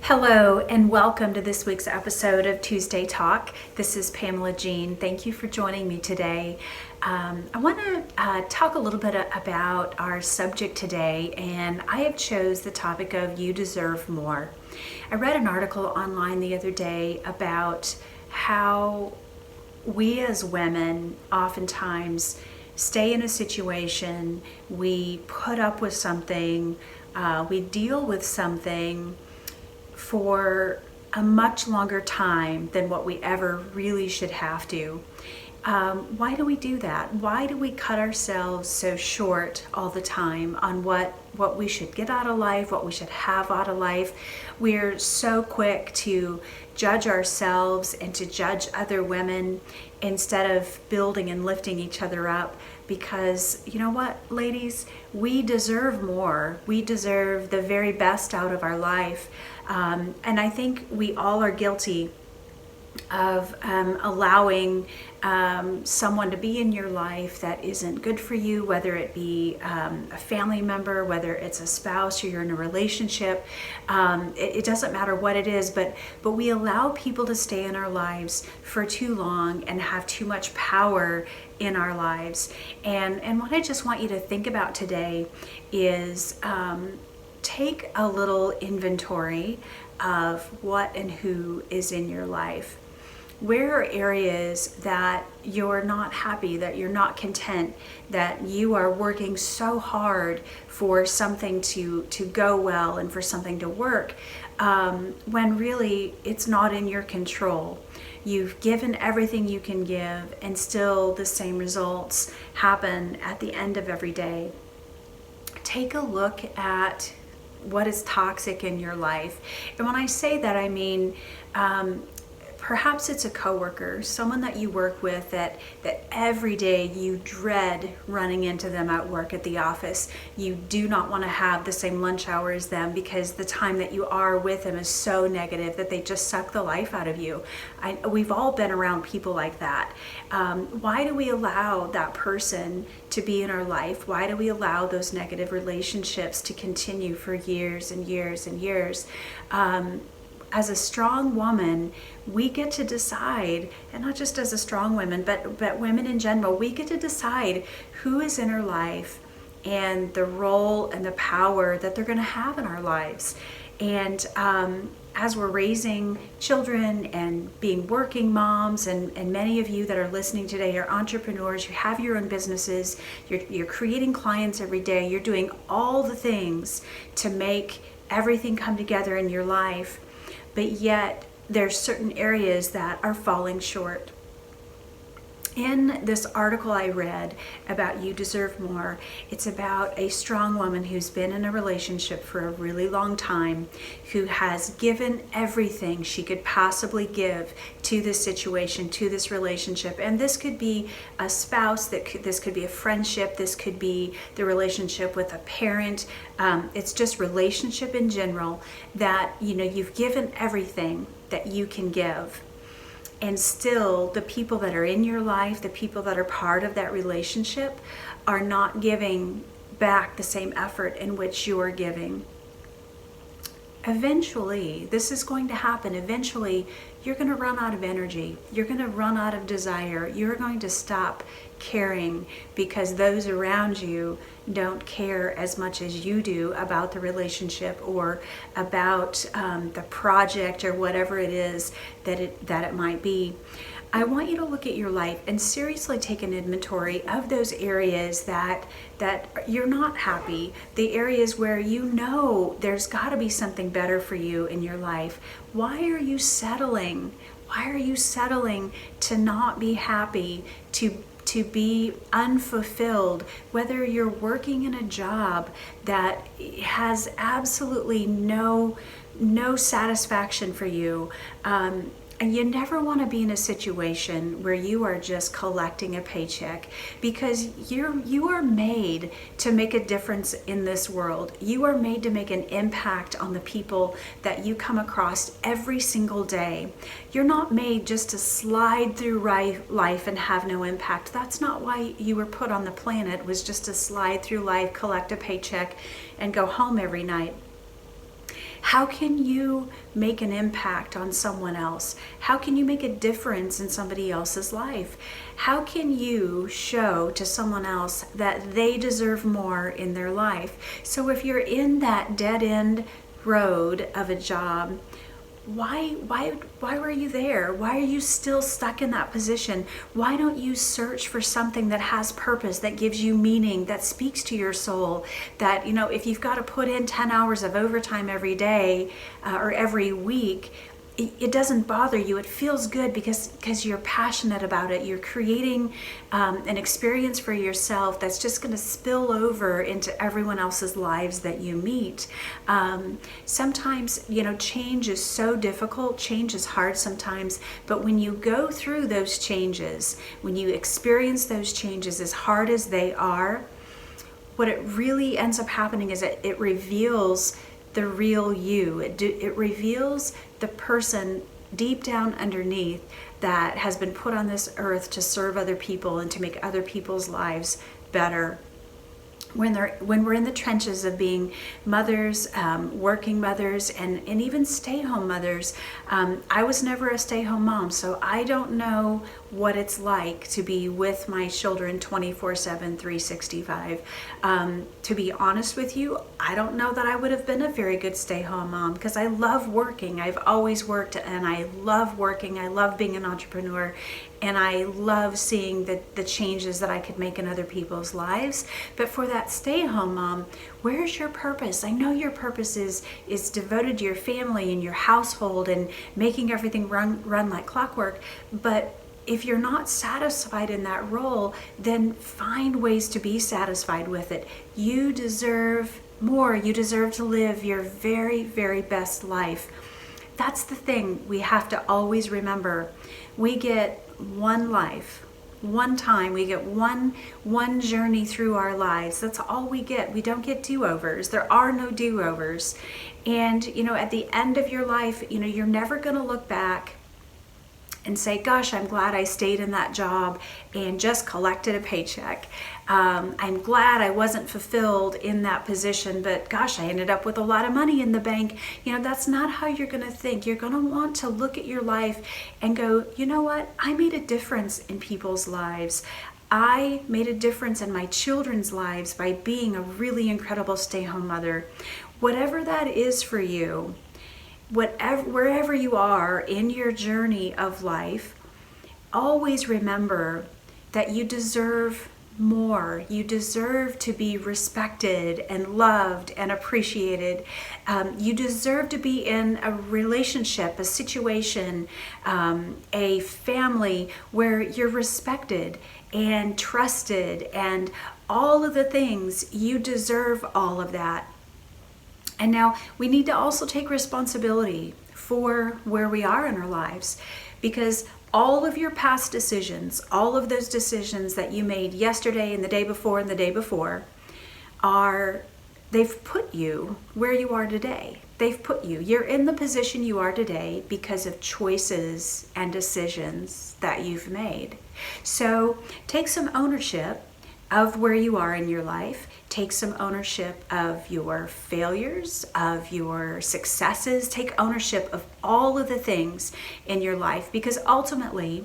Hello and welcome to this week's episode of Tuesday Talk. This is Pamela Jean. Thank you for joining me today. I want to talk a little bit about our subject today, and I have chose the topic of you deserve more. I read an article online the other day about how we as women oftentimes stay in a situation, we put up with something, we deal with something for a much longer time than what we ever really should have to. Why do we do that? Why do we cut ourselves so short all the time on what we should get out of life, what we should have out of life? We're so quick to judge ourselves and to judge other women instead of building and lifting each other up, because you know what, ladies, we deserve more. We deserve the very best out of our life. And I think we all are guilty of allowing someone to be in your life that isn't good for you, whether it be a family member, whether it's a spouse or you're in a relationship. It doesn't matter what it is, but we allow people to stay in our lives for too long and have too much power in our lives. And what I just want you to think about today is take a little inventory of what and who is in your life. Where are areas that you're not happy, that you're not content, that you are working so hard for something to go well and for something to work, when really it's not in your control? You've given everything you can give and still the same results happen at the end of every day. Take a look at what is toxic in your life. And when I say that, I mean, perhaps it's a coworker, someone that you work with that every day you dread running into them at work at the office. You do not want to have the same lunch hour as them because the time that you are with them is so negative that they just suck the life out of you. We've all been around people like that. Why do we allow that person to be in our life? Why do we allow those negative relationships to continue for years and years and years? As a strong woman, we get to decide, and not just as a strong woman, but women in general, we get to decide who is in our life and the role and the power that they're going to have in our lives. And as we're raising children and being working moms, and many of you that are listening today are entrepreneurs, you have your own businesses, you're creating clients every day, you're doing all the things to make everything come together in your life. But yet there's certain areas that are falling short. In this article I read about You Deserve More, it's about a strong woman who's been in a relationship for a really long time, who has given everything she could possibly give to this situation, to this relationship. And this could be a spouse, this could be a friendship, this could be the relationship with a parent. It's just relationship in general that, you've given everything that you can give. And still, the people that are in your life, the people that are part of that relationship, are not giving back the same effort in which you are giving. Eventually, this is going to happen. Eventually, you're going to run out of energy. You're going to run out of desire. You're going to stop caring because those around you don't care as much as you do about the relationship or about the project or whatever it is that it might be. I want you to look at your life and seriously take an inventory of those areas that you're not happy, the areas where there's got to be something better for you in your life. Why are you settling? Why are you settling to not be happy, to be unfulfilled, whether you're working in a job that has absolutely no satisfaction for you? And you never want to be in a situation where you are just collecting a paycheck, because you are made to make a difference in this world. You are made to make an impact on the people that you come across every single day. You're not made just to slide through life and have no impact. That's not why you were put on the planet, was just to slide through life, collect a paycheck, and go home every night. How can you make an impact on someone else? How can you make a difference in somebody else's life? How can you show to someone else that they deserve more in their life? So if you're in that dead end road of a job, why were you there? Why are you still stuck in that position? Why don't you search for something that has purpose, that gives you meaning, that speaks to your soul? That, if you've got to put in 10 hours of overtime every day or every week, it doesn't bother you. It feels good because you're passionate about it. You're creating an experience for yourself that's just going to spill over into everyone else's lives that you meet. Sometimes, change is so difficult. Change is hard sometimes. But when you go through those changes, when you experience those changes, as hard as they are, what it really ends up happening is it reveals the real you. It reveals the person deep down underneath that has been put on this earth to serve other people and to make other people's lives better. When we're in the trenches of being mothers, working mothers, and even stay-home mothers, I was never a stay-home mom, so I don't know what it's like to be with my children 24/7, 365. To be honest with you, I don't know that I would have been a very good stay-home mom because I love working. I've always worked and I love working. I love being an entrepreneur. And I love seeing the changes that I could make in other people's lives. But for that stay-at-home mom, where's your purpose? I know your purpose is devoted to your family and your household and making everything run like clockwork. But if you're not satisfied in that role, then find ways to be satisfied with it. You deserve more. You deserve to live your very, very best life. That's the thing we have to always remember. We get one life, one time. We get one journey through our lives. That's all we get. We don't get do-overs. There are no do-overs. And at the end of your life, you're never going to look back and say, gosh, I'm glad I stayed in that job and just collected a paycheck. I'm glad I wasn't fulfilled in that position, but gosh, I ended up with a lot of money in the bank. That's not how you're going to think. You're going to want to look at your life and go, you know what? I made a difference in people's lives. I made a difference in my children's lives by being a really incredible stay-home mother. Whatever that is for you, wherever you are in your journey of life, always remember that you deserve more. You deserve to be respected and loved and appreciated. You deserve to be in a relationship, a situation, a family where you're respected and trusted and all of the things. You deserve all of that. And now we need to also take responsibility for where we are in our lives, because all of your past decisions, all of those decisions that you made yesterday and the day before and the day before, they've put you where you are today. You're in the position you are today because of choices and decisions that you've made. So take some ownership of where you are in your life. Take some ownership of your failures, of your successes. Take ownership of all of the things in your life, because ultimately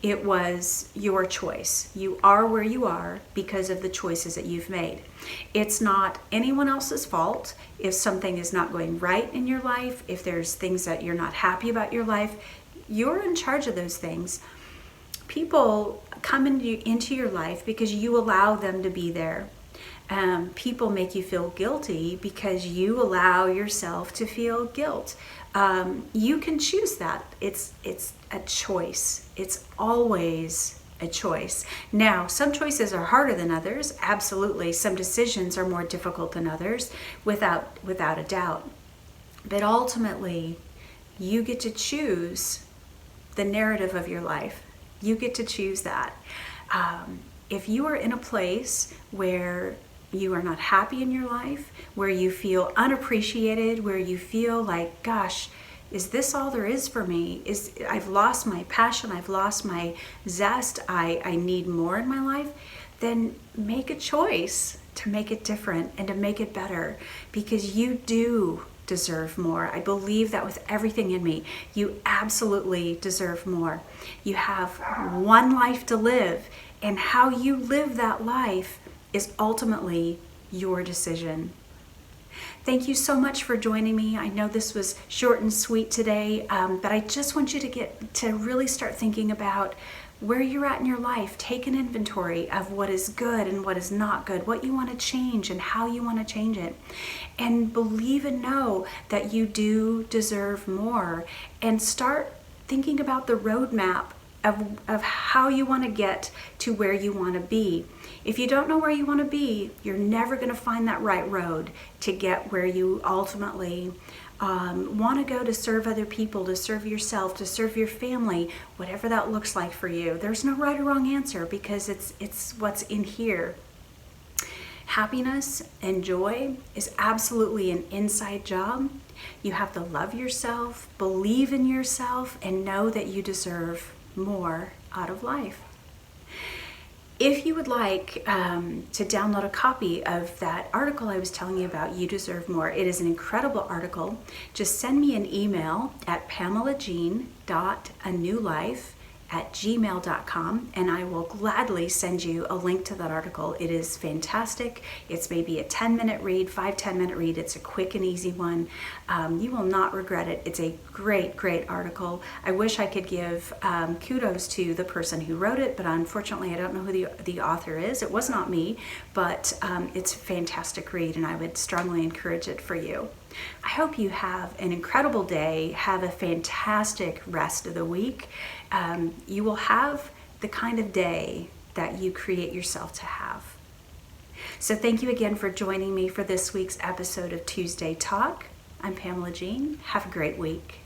it was your choice. You are where you are because of the choices that you've made. It's not anyone else's fault if something is not going right in your life, if there's things that you're not happy about your life. You're in charge of those things. People come into your life because you allow them to be there. People make you feel guilty because you allow yourself to feel guilt. You can choose that. It's a choice. It's always a choice. Now, some choices are harder than others. Absolutely. Some decisions are more difficult than others, without a doubt. But ultimately, you get to choose the narrative of your life. You get to choose that. If you are in a place where you are not happy in your life, where you feel unappreciated, where you feel like, gosh, is this all there is for me? I've lost my passion, I've lost my zest, I need more in my life, then make a choice to make it different and to make it better, because you do deserve more. I believe that with everything in me. You absolutely deserve more. You have one life to live, and how you live that life is ultimately your decision. Thank you so much for joining me. I know this was short and sweet today, but I just want you to really start thinking about where you're at in your life. Take an inventory of what is good and what is not good, what you want to change and how you want to change it. And believe and know that you do deserve more. And start thinking about the roadmap of how you want to get to where you want to be. If you don't know where you want to be, you're never going to find that right road to get where you ultimately want to go, to serve other people, to serve yourself, to serve your family, whatever that looks like for you. There's no right or wrong answer, because it's what's in here. Happiness and joy is absolutely an inside job. You have to love yourself, believe in yourself, and know that you deserve more out of life. If you would like to download a copy of that article I was telling you about, You Deserve More, it is an incredible article. Just send me an email at pamelajean.anewlife@gmail.com, and I will gladly send you a link to that article. It is fantastic. It's maybe a 10-minute read, 5-10-minute read. It's a quick and easy one. You will not regret it. It's a great, great article. I wish I could give kudos to the person who wrote it, but unfortunately I don't know who the author is. It was not me, but it's a fantastic read, and I would strongly encourage it for you. I hope you have an incredible day. Have a fantastic rest of the week. You will have the kind of day that you create yourself to have. So thank you again for joining me for this week's episode of Tuesday Talk. I'm Pamela Jean. Have a great week.